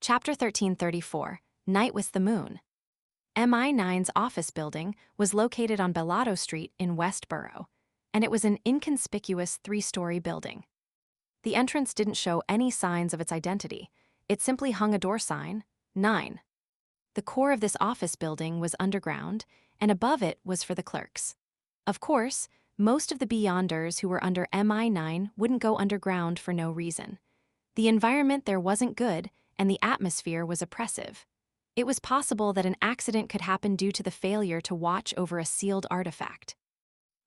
Chapter 1334, Night with the Moon. MI9's office building was located on Bellato Street in Westboro, and it was an inconspicuous three-story building. The entrance didn't show any signs of its identity. It simply hung a door sign, 9. The core of this office building was underground, and above it was for the clerks. Of course, most of the Beyonders who were under MI9 wouldn't go underground for no reason. The environment there wasn't good, and the atmosphere was oppressive. It was possible that an accident could happen due to the failure to watch over a sealed artifact.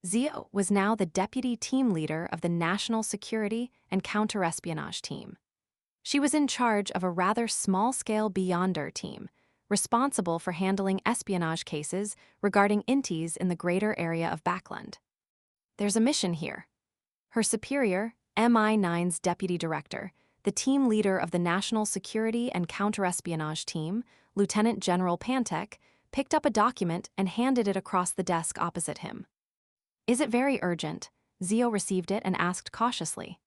Zio was now the deputy team leader of the National Security and Counterespionage Team. She was in charge of a rather small-scale Beyonder team, responsible for handling espionage cases regarding inties in the greater area of Backland. There's a mission here. Her superior, MI9's deputy director, the team leader of the National Security and Counterespionage Team, Lieutenant General Pantek, picked up a document and handed it across the desk opposite him. "Is it very urgent?" Zio received it and asked cautiously.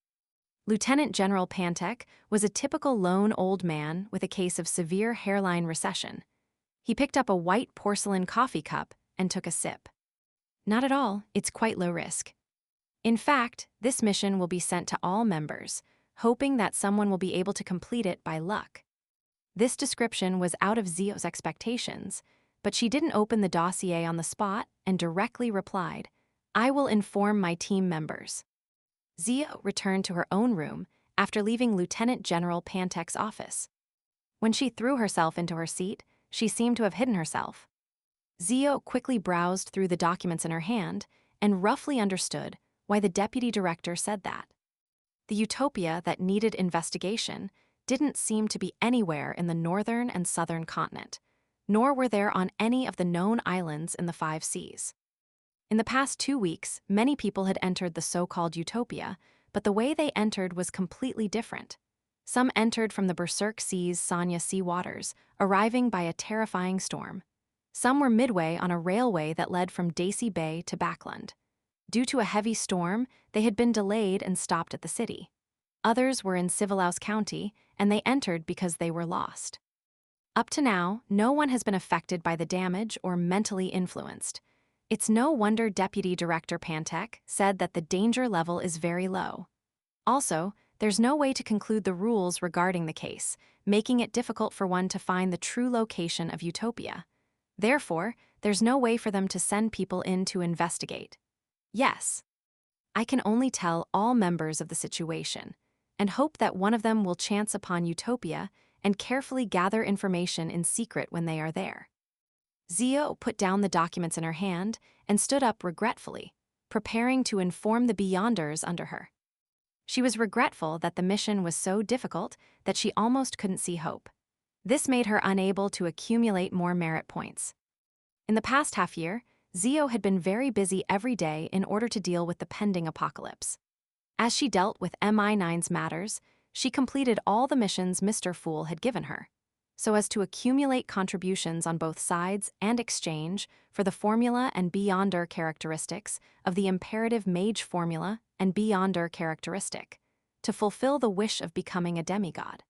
Lieutenant General Pantek was a typical lone old man with a case of severe hairline recession. He picked up a white porcelain coffee cup and took a sip. "Not at all, it's quite low risk. In fact, this mission will be sent to all members, hoping that someone will be able to complete it by luck." This description was out of Zio's expectations, but she didn't open the dossier on the spot and directly replied, "I will inform my team members." Zio returned to her own room after leaving Lieutenant General Pantek's office. When she threw herself into her seat, she seemed to have hidden herself. Zio quickly browsed through the documents in her hand and roughly understood why the deputy director said that. The Utopia that needed investigation didn't seem to be anywhere in the northern and southern continent, nor were there on any of the known islands in the 5 seas. In the past 2 weeks, many people had entered the so-called Utopia, but the way they entered was completely different. Some entered from the Berserk Sea's Sanya sea waters, arriving by a terrifying storm. Some were midway on a railway that led from Daisy Bay to Backland. Due to a heavy storm, they had been delayed and stopped at the city. Others were in Civalaus County, and they entered because they were lost. Up to now, no one has been affected by the damage or mentally influenced. It's no wonder Deputy Director Pantek said that the danger level is very low. Also, there's no way to conclude the rules regarding the case, making it difficult for one to find the true location of Utopia. Therefore, there's no way for them to send people in to investigate. Yes, I can only tell all members of the situation, and hope that one of them will chance upon Utopia and carefully gather information in secret when they are there. Zio put down the documents in her hand and stood up regretfully, preparing to inform the Beyonders under her. She was regretful that the mission was so difficult that she almost couldn't see hope. This made her unable to accumulate more merit points. In the past half-year, Zio had been very busy every day in order to deal with the pending apocalypse. As she dealt with MI9's matters, she completed all the missions Mr. Fool had given her, so as to accumulate contributions on both sides and exchange for the formula and Beyonder characteristics of the imperative mage formula and Beyonder characteristic, to fulfill the wish of becoming a demigod.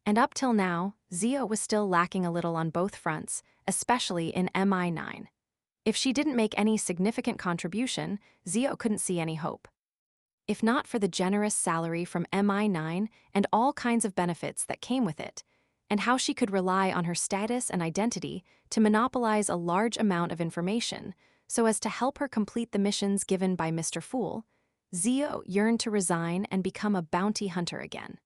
And up till now, Zio was still lacking a little on both fronts, especially in MI9. If she didn't make any significant contribution, Zio couldn't see any hope. If not for the generous salary from MI9 and all kinds of benefits that came with it, and how she could rely on her status and identity to monopolize a large amount of information so as to help her complete the missions given by Mr. Fool, Zio yearned to resign and become a bounty hunter again.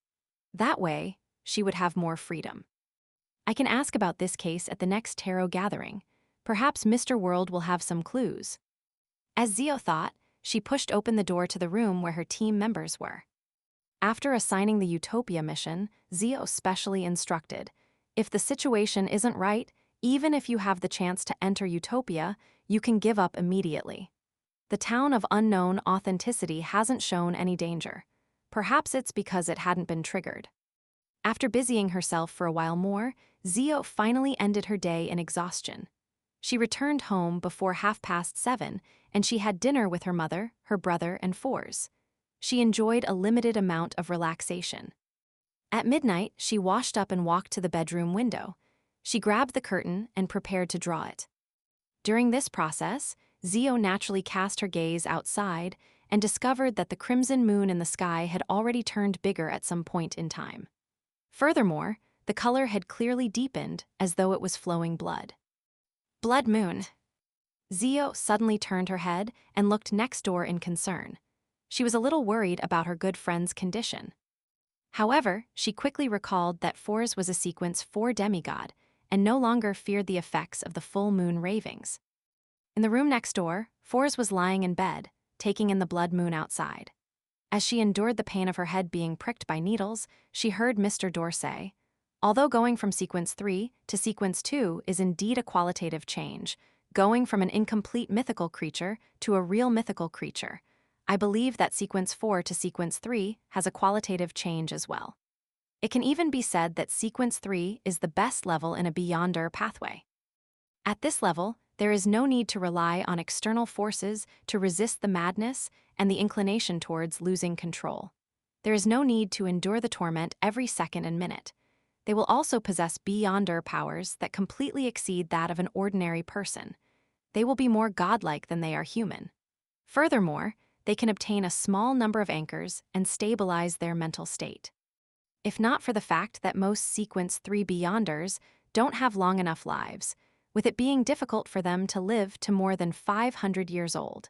That way, she would have more freedom. I can ask about this case at the next tarot gathering. Perhaps Mr. World will have some clues. As Zio thought, she pushed open the door to the room where her team members were. After assigning the Utopia mission, Zio specially instructed, if the situation isn't right, even if you have the chance to enter Utopia, you can give up immediately. The town of unknown authenticity hasn't shown any danger. Perhaps it's because it hadn't been triggered. After busying herself for a while more, Zio finally ended her day in exhaustion. She returned home before 7:30, and she had dinner with her mother, her brother, and Fours. She enjoyed a limited amount of relaxation. At midnight, she washed up and walked to the bedroom window. She grabbed the curtain and prepared to draw it. During this process, Zio naturally cast her gaze outside and discovered that the crimson moon in the sky had already turned bigger at some point in time. Furthermore, the color had clearly deepened as though it was flowing blood. Blood moon. Zio suddenly turned her head and looked next door in concern. She was a little worried about her good friend's condition. However, she quickly recalled that For's was a sequence 4 demigod and no longer feared the effects of the full moon ravings. In the room next door, For's was lying in bed, taking in the blood moon outside. As she endured the pain of her head being pricked by needles, she heard Mr. Dorr say, "Although going from sequence 3 to sequence 2 is indeed a qualitative change, going from an incomplete mythical creature to a real mythical creature, I believe that sequence 4 to sequence 3 has a qualitative change as well. It can even be said that sequence 3 is the best level in a Beyonder pathway. At this level, there is no need to rely on external forces to resist the madness and the inclination towards losing control. There is no need to endure the torment every second and minute. They will also possess Beyonder powers that completely exceed that of an ordinary person. They will be more godlike than they are human. Furthermore, they can obtain a small number of anchors and stabilize their mental state. If not for the fact that most sequence 3 Beyonders don't have long enough lives, with it being difficult for them to live to more than 500 years old,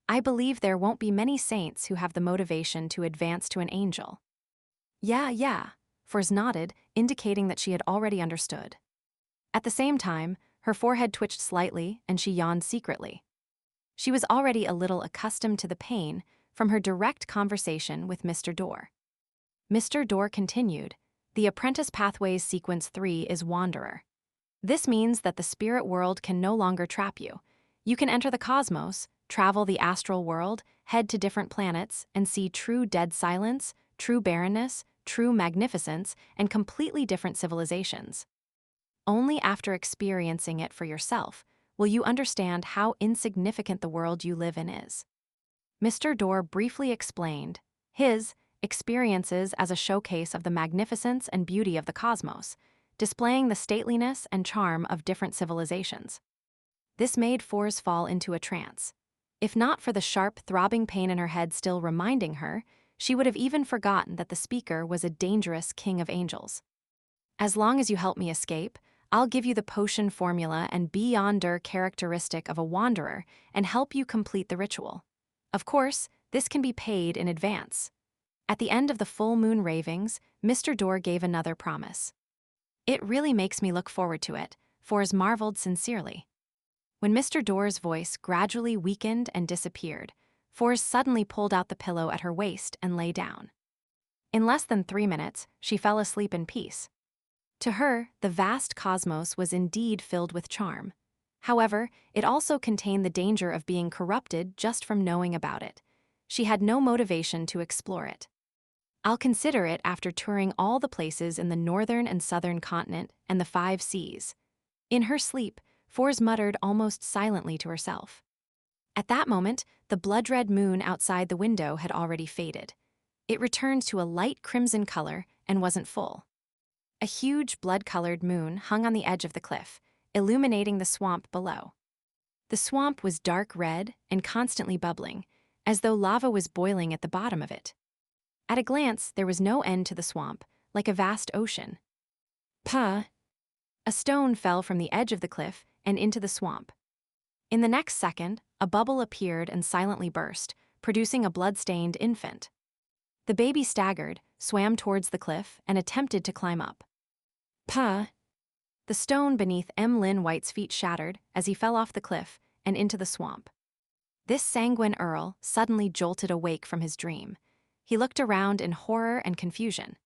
I believe there won't be many saints who have the motivation to advance to an angel." Yeah, Fors nodded, indicating that she had already understood. At the same time, her forehead twitched slightly and she yawned secretly. She was already a little accustomed to the pain from her direct conversation with Mr. Dorr. Mr. Dorr continued, "The apprentice pathway's sequence 3 is Wanderer. This means that the spirit world can no longer trap you. You can enter the cosmos, travel the astral world, head to different planets, and see true dead silence, true barrenness, true magnificence, and completely different civilizations. Only after experiencing it for yourself will you understand how insignificant the world you live in is." Mr. Dorr briefly explained his experiences as a showcase of the magnificence and beauty of the cosmos, displaying the stateliness and charm of different civilizations. This made Fors fall into a trance. If not for the sharp, throbbing pain in her head still reminding her, she would have even forgotten that the speaker was a dangerous king of angels. "As long as you help me escape, I'll give you the potion formula and Beyonder characteristic of a wanderer and help you complete the ritual. Of course, this can be paid in advance." At the end of the full moon ravings, Mr. Dorr gave another promise. "It really makes me look forward to it," Fors marveled sincerely. When Mr. Dorr's voice gradually weakened and disappeared, Fors suddenly pulled out the pillow at her waist and lay down. In less than 3 minutes, she fell asleep in peace. To her, the vast cosmos was indeed filled with charm. However, it also contained the danger of being corrupted just from knowing about it. She had no motivation to explore it. "I'll consider it after touring all the places in the northern and southern continent and the 5 seas." In her sleep, Fors muttered almost silently to herself. At that moment, the blood-red moon outside the window had already faded. It returned to a light crimson color and wasn't full. A huge blood-colored moon hung on the edge of the cliff, illuminating the swamp below. The swamp was dark red and constantly bubbling, as though lava was boiling at the bottom of it. At a glance, there was no end to the swamp, like a vast ocean. Puh! A stone fell from the edge of the cliff and into the swamp. In the next second, a bubble appeared and silently burst, producing a blood-stained infant. The baby staggered, swam towards the cliff, and attempted to climb up. Puh! The stone beneath Emlin White's feet shattered as he fell off the cliff and into the swamp. This sanguine Earl suddenly jolted awake from his dream. He looked around in horror and confusion.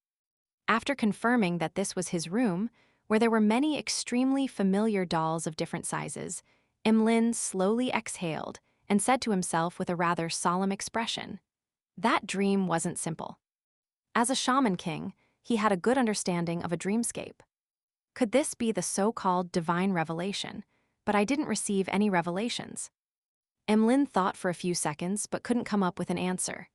After confirming that this was his room, where there were many extremely familiar dolls of different sizes, Emlin slowly exhaled and said to himself with a rather solemn expression, "That dream wasn't simple." As a shaman king, he had a good understanding of a dreamscape. Could this be the so-called divine revelation? But I didn't receive any revelations. Emlin thought for a few seconds but couldn't come up with an answer.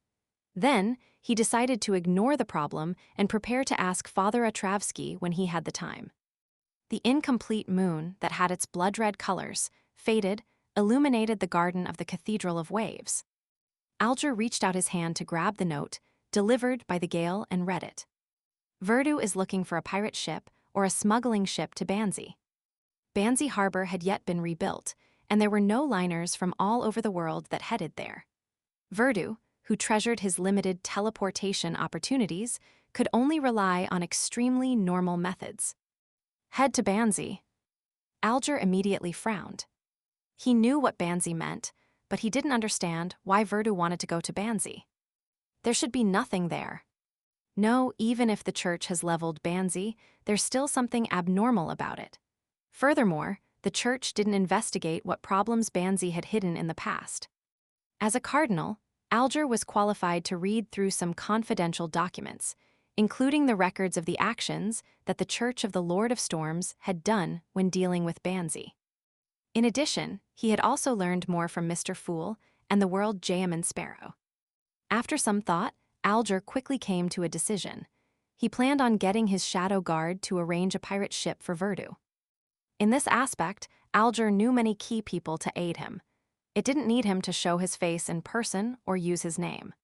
Then, he decided to ignore the problem and prepare to ask Father Atravsky when he had the time. The incomplete moon that had its blood-red colors, faded, illuminated the garden of the Cathedral of Waves. Alger reached out his hand to grab the note, delivered by the gale, and read it. Verdu is looking for a pirate ship or a smuggling ship to Banzi. Banzi Harbor had yet been rebuilt, and there were no liners from all over the world that headed there. Verdu, who treasured his limited teleportation opportunities, could only rely on extremely normal methods. Head to Banzi. Alger immediately frowned. He knew what Banzi meant, but he didn't understand why Verdu wanted to go to Banzi. There should be nothing there. No, even if the church has leveled Banzi, there's still something abnormal about it. Furthermore, the church didn't investigate what problems Banzi had hidden in the past. As a cardinal, Alger was qualified to read through some confidential documents, including the records of the actions that the Church of the Lord of Storms had done when dealing with Banzi. In addition, he had also learned more from Mr. Fool and the World Jayaman Sparrow. After some thought, Alger quickly came to a decision. He planned on getting his shadow guard to arrange a pirate ship for Verdu. In this aspect, Alger knew many key people to aid him. It didn't need him to show his face in person or use his name.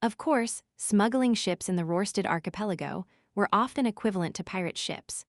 Of course, smuggling ships in the Rørsted archipelago were often equivalent to pirate ships.